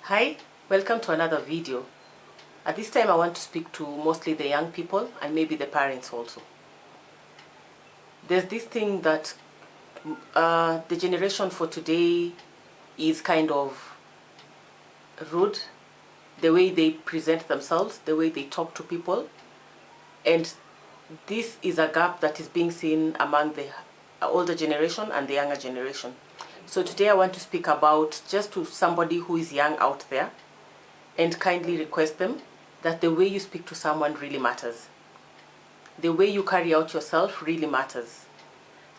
Hi, welcome to another video. At this time I want to speak to mostly the young people and maybe the parents also. There's this thing that the generation for today is kind of rude, the way they present themselves, the way they talk to people, and this is a gap that is being seen among the older generation and the younger generation. So today I want to speak about just to somebody who is young out there and kindly request them that the way you speak to someone really matters. The way you carry out yourself really matters.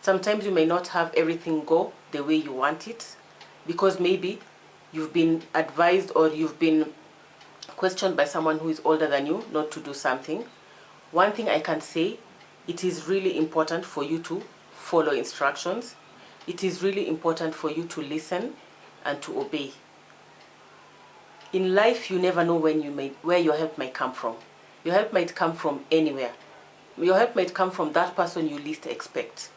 Sometimes you may not have everything go the way you want it because maybe you've been advised or you've been questioned by someone who is older than you not to do something. One thing I can say, it is really important for you to follow instructions. It is really important for you to listen and to obey. In life, you never know where your help might come from. Your help might come from anywhere. Your help might come from that person you least expect.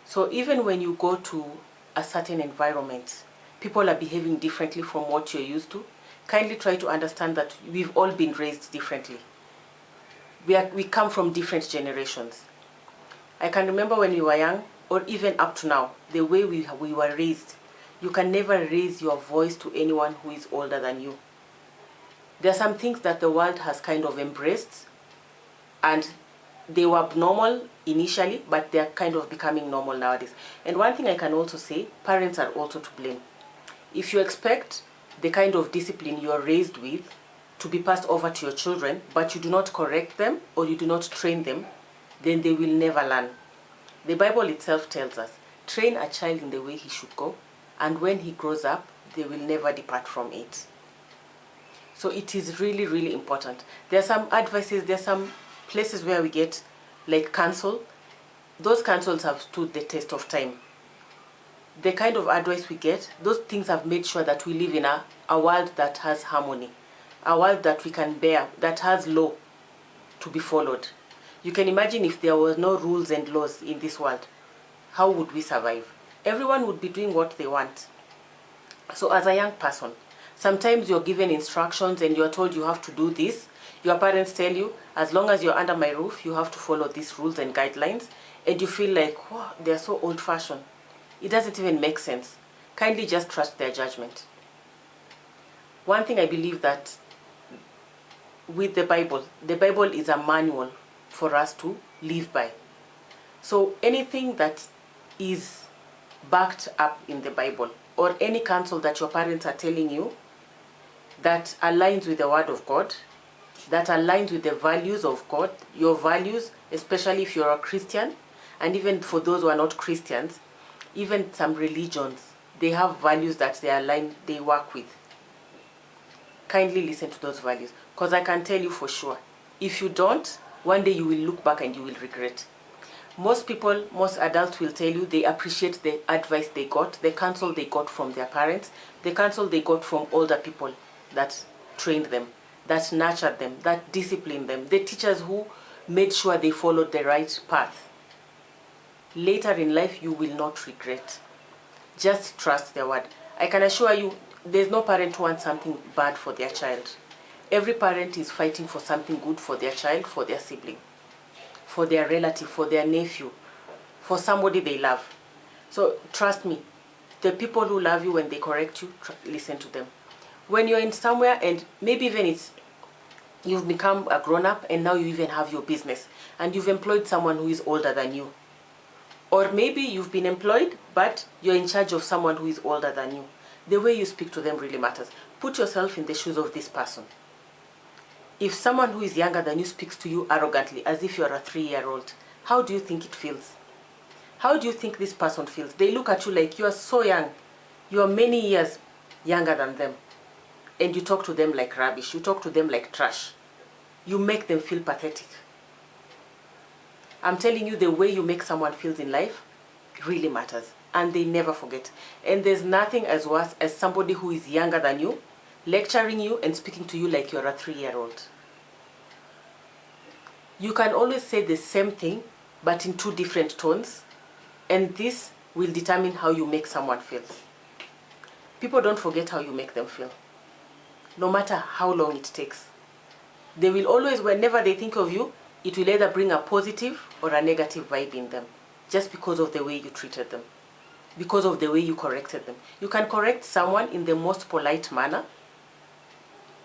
So even when you go to a certain environment, people are behaving differently from what you're used to. Kindly try to understand that we've all been raised differently. We come from different generations. I can remember when we were young, or even up to now, the way we were raised. You can never raise your voice to anyone who is older than you. There are some things that the world has kind of embraced, and they were abnormal initially, but they're kind of becoming normal nowadays. And one thing I can also say, parents are also to blame. If you expect the kind of discipline you are raised with to be passed over to your children, but you do not correct them or you do not train them, then they will never learn. The Bible itself tells us, train a child in the way he should go, and when he grows up, they will never depart from it. So it is really, really important. There are some advices, there are some places where we get like counsel. Those counsels have stood the test of time. The kind of advice we get, those things have made sure that we live in a world that has harmony, a world that we can bear, that has law to be followed. You can imagine if there were no rules and laws in this world, how would we survive? Everyone would be doing what they want. So as a young person, sometimes you're given instructions and you're told you have to do this. Your parents tell you, as long as you're under my roof, you have to follow these rules and guidelines. And you feel like, wow, they're so old-fashioned. It doesn't even make sense. Kindly just trust their judgment. One thing I believe that with the Bible is a manual for us to live by. So anything that is backed up in the Bible, or any counsel that your parents are telling you that aligns with the Word of God, that aligns with the values of God, your values, especially if you're a Christian, and even for those who are not Christians, even some religions, they have values that they work with. Kindly listen to those values, because I can tell you for sure, if you don't, one day you will look back and you will regret. Most people, most adults will tell you they appreciate the advice they got, the counsel they got from their parents, the counsel they got from older people that trained them, that nurtured them, that disciplined them, the teachers who made sure they followed the right path. Later in life, you will not regret. Just trust their word. I can assure you, there's no parent who wants something bad for their child. Every parent is fighting for something good for their child, for their sibling, for their relative, for their nephew, for somebody they love. So trust me, the people who love you when they correct you, listen to them. When you're in somewhere and maybe even you've become a grown-up and now you even have your business and you've employed someone who is older than you. Or maybe you've been employed but you're in charge of someone who is older than you. The way you speak to them really matters. Put yourself in the shoes of this person. If someone who is younger than you speaks to you arrogantly, as if you're a 3-year-old, how do you think it feels? How do you think this person feels? They look at you like you are so young. You are many years younger than them. And you talk to them like rubbish. You talk to them like trash. You make them feel pathetic. I'm telling you, the way you make someone feel in life really matters. And they never forget. And there's nothing as worse as somebody who is younger than you lecturing you and speaking to you like you're a 3-year-old. You can always say the same thing, but in 2 different tones, and this will determine how you make someone feel. People don't forget how you make them feel. no matter how long it takes. They will always, whenever they think of you, it will either bring a positive or a negative vibe in them, just because of the way you treated them, because of the way you corrected them. You can correct someone in the most polite manner,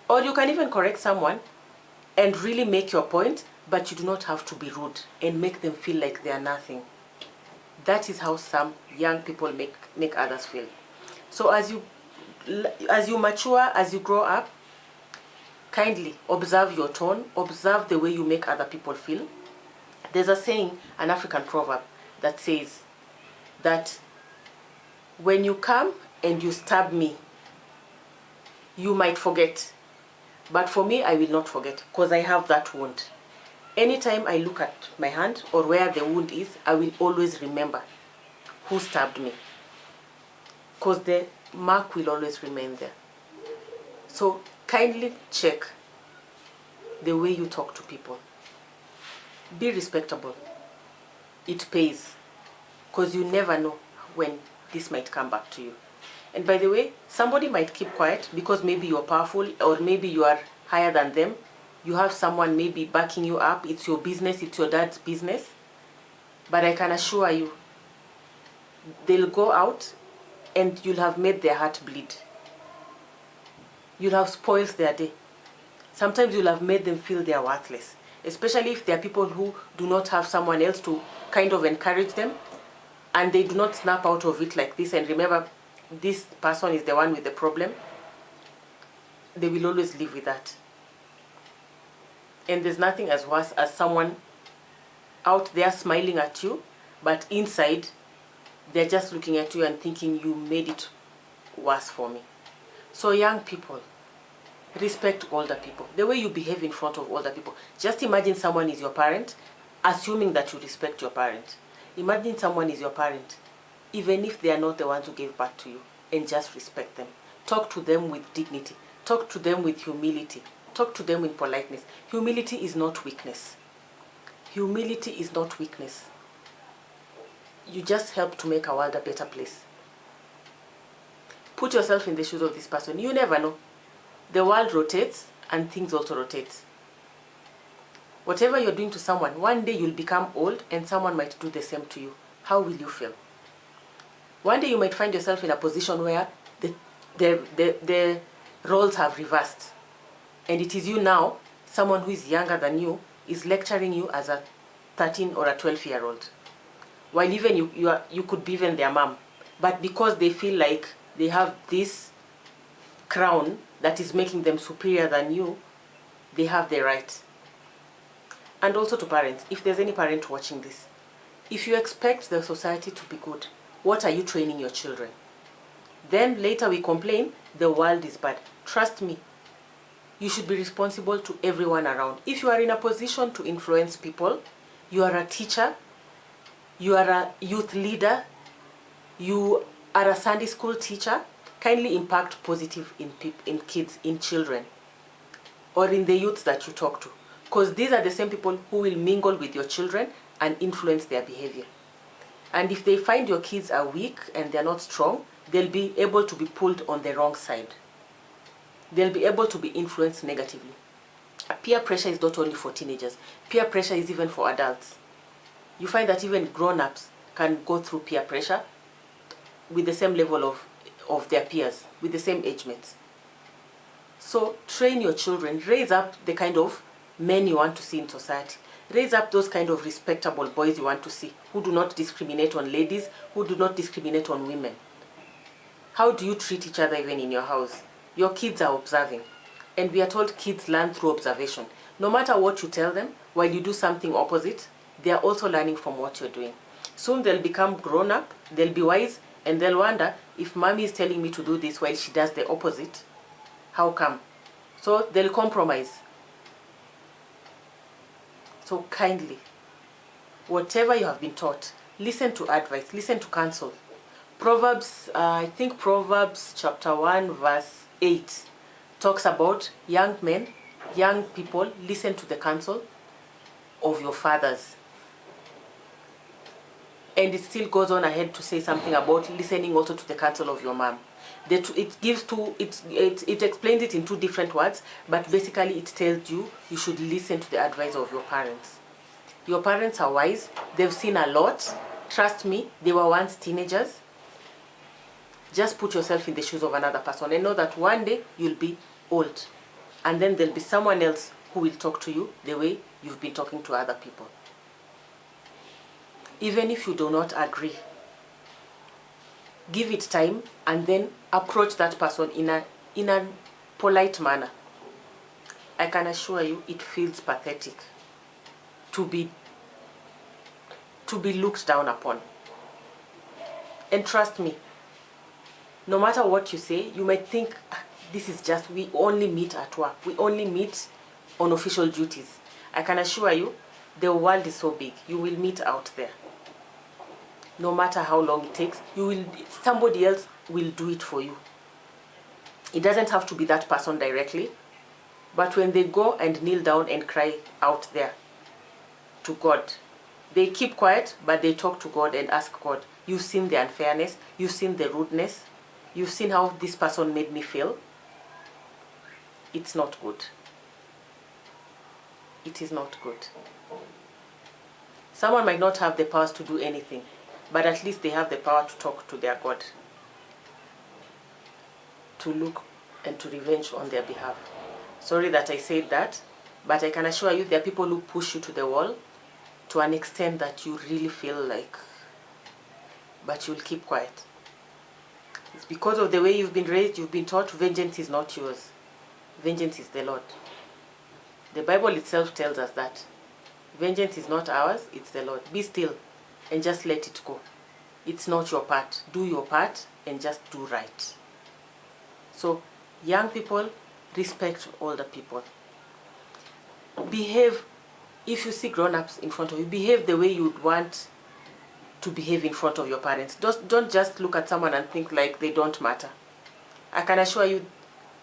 or you can even correct someone and really make your point, but you do not have to be rude and make them feel like they are nothing. That is how some young people make others feel. So as you mature, as you grow up, kindly observe your tone, observe the way you make other people feel. There's a saying, an African proverb, that says that when you come and you stab me, you might forget. But for me, I will not forget, because I have that wound. Anytime I look at my hand or where the wound is, I will always remember who stabbed me, because the mark will always remain there. So kindly check the way you talk to people. Be respectable. It pays, because you never know when this might come back to you. And by the way, somebody might keep quiet because maybe you're powerful, or maybe you are higher than them. You have someone maybe backing you up. It's your business, it's your dad's business. But I can assure you, they'll go out and you'll have made their heart bleed. You'll have spoiled their day. Sometimes you'll have made them feel they are worthless, especially if there are people who do not have someone else to kind of encourage them, and they do not snap out of it like this and remember this person is the one with the problem. They will always live with that. And there's nothing as worse as someone out there smiling at you, but inside they're just looking at you and thinking you made it worse for me. So young people, respect older people. The way you behave in front of older people. Just imagine someone is your parent, assuming that you respect your parent. Imagine someone is your parent, even if they are not the ones who gave birth to you, and just respect them. Talk to them with dignity. Talk to them with humility. Talk to them with politeness. Humility is not weakness. Humility is not weakness. You just help to make our world a better place. Put yourself in the shoes of this person. You never know. The world rotates and things also rotate. Whatever you're doing to someone, one day you'll become old and someone might do the same to you. How will you feel? One day you might find yourself in a position where the roles have reversed. And it is you now, someone who is younger than you, is lecturing you as a 13 or a 12-year-old. While even you could be even their mom. But because they feel like they have this crown that is making them superior than you, they have the right. And also to parents, if there's any parent watching this, if you expect the society to be good, what are you training your children? Then later we complain, the world is bad. Trust me, you should be responsible to everyone around. If you are in a position to influence people, you are a teacher, you are a youth leader, you are a Sunday school teacher, kindly impact positive in kids, in children, or in the youths that you talk to. Because these are the same people who will mingle with your children and influence their behavior. And if they find your kids are weak and they're not strong, they'll be able to be pulled on the wrong side. They'll be able to be influenced negatively. Peer pressure is not only for teenagers. Peer pressure is even for adults. You find that even grown-ups can go through peer pressure with the same level of their peers, with the same age mates. So train your children, raise up the kind of men you want to see in society. Raise up those kind of respectable boys you want to see, who do not discriminate on ladies, who do not discriminate on women. How do you treat each other even in your house? Your kids are observing. And we are told kids learn through observation. No matter what you tell them, while you do something opposite, they are also learning from what you're doing. Soon they'll become grown up, they'll be wise, and they'll wonder, if mommy is telling me to do this while she does the opposite, how come? So they'll compromise. So kindly, whatever you have been taught, listen to advice, listen to counsel. Proverbs, I think Proverbs chapter 1 verse 8 talks about young men, young people, listen to the counsel of your fathers. And it still goes on ahead to say something about listening also to the counsel of your mom. It explains it in two different words, but basically it tells you should listen to the advice of your parents. Your parents are wise. They've seen a lot. Trust me, they were once teenagers. Just put yourself in the shoes of another person and know that one day you'll be old. And then there'll be someone else who will talk to you the way you've been talking to other people. Even if you do not agree, give it time and then approach that person in a polite manner. I can assure you it feels pathetic to be looked down upon. And trust me, no matter what you say, you might think, this is just, we only meet at work. We only meet on official duties. I can assure you, the world is so big. You will meet out there. No matter how long it takes, somebody else will do it for you. It doesn't have to be that person directly, but when they go and kneel down and cry out there to God, they keep quiet, but they talk to God and ask God. You've seen the unfairness, you've seen the rudeness, you've seen how this person made me feel. It's not good. It is not good. Someone might not have the powers to do anything, but at least they have the power to talk to their God, to look and to revenge on their behalf. Sorry that I said that, but I can assure you there are people who push you to the wall to an extent that you really feel like, but you'll keep quiet. It's because of the way you've been raised, you've been taught vengeance is not yours. Vengeance is the Lord. The Bible itself tells us that. Vengeance is not ours, it's the Lord. Be still and just let it go. It's not your part. Do your part and just do right. So, young people, respect older people. Behave, if you see grown-ups in front of you, behave the way you'd want to behave in front of your parents. Don't just look at someone and think like they don't matter. I can assure you,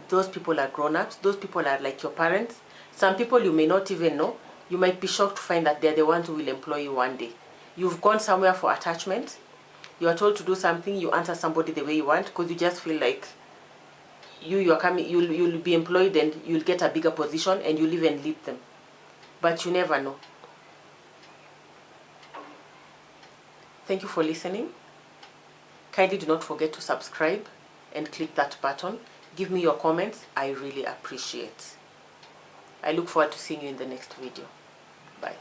those people are grown-ups. Those people are like your parents. Some people you may not even know. You might be shocked to find that they're the ones who will employ you one day. You've gone somewhere for attachment. You are told to do something. You answer somebody the way you want because you just feel like you'll be employed and you'll get a bigger position and you'll even lead them. But you never know. Thank you for listening. Kindly do not forget to subscribe and click that button. Give me your comments. I really appreciate. I look forward to seeing you in the next video. Bye.